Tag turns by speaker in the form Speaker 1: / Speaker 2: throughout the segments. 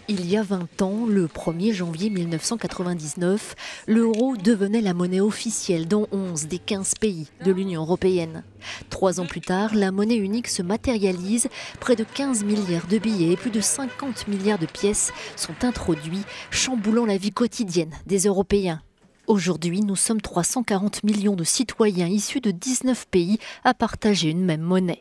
Speaker 1: Il y a 20 ans, le 1er janvier 1999, l'euro devenait la monnaie officielle dans 11 des 15 pays de l'Union européenne. 3 ans plus tard, la monnaie unique se matérialise. Près de 15 milliards de billets et plus de 50 milliards de pièces sont introduits, chamboulant la vie quotidienne des Européens. Aujourd'hui, nous sommes 340 millions de citoyens issus de 19 pays à partager une même monnaie.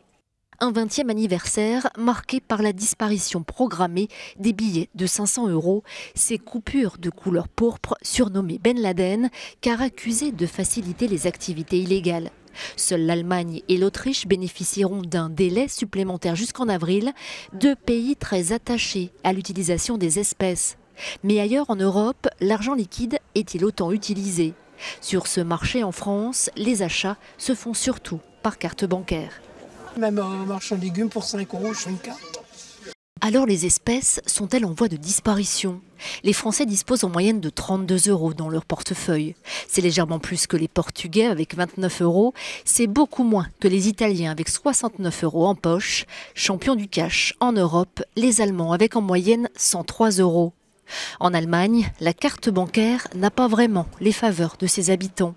Speaker 1: Un 20e anniversaire marqué par la disparition programmée des billets de 500 €, ces coupures de couleur pourpre surnommées Ben Laden car accusées de faciliter les activités illégales. Seules l'Allemagne et l'Autriche bénéficieront d'un délai supplémentaire jusqu'en avril, 2 pays très attachés à l'utilisation des espèces. Mais ailleurs en Europe, l'argent liquide est-il autant utilisé? Sur ce marché en France, les achats se font surtout par carte bancaire.
Speaker 2: Même un marchand de légumes pour 5 € sur une carte.
Speaker 1: Alors les espèces sont-elles en voie de disparition? Les Français disposent en moyenne de 32 € dans leur portefeuille. C'est légèrement plus que les Portugais avec 29 €. C'est beaucoup moins que les Italiens avec 69 € en poche. Champions du cash en Europe, les Allemands avec en moyenne 103 €. En Allemagne, la carte bancaire n'a pas vraiment les faveurs de ses habitants.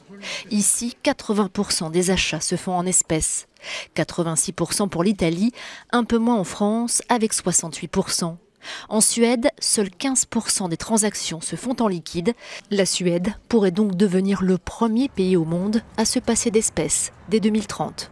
Speaker 1: Ici, 80% des achats se font en espèces. 86% pour l'Italie, un peu moins en France avec 68%. En Suède, seuls 15% des transactions se font en liquide. La Suède pourrait donc devenir le premier pays au monde à se passer d'espèces dès 2030.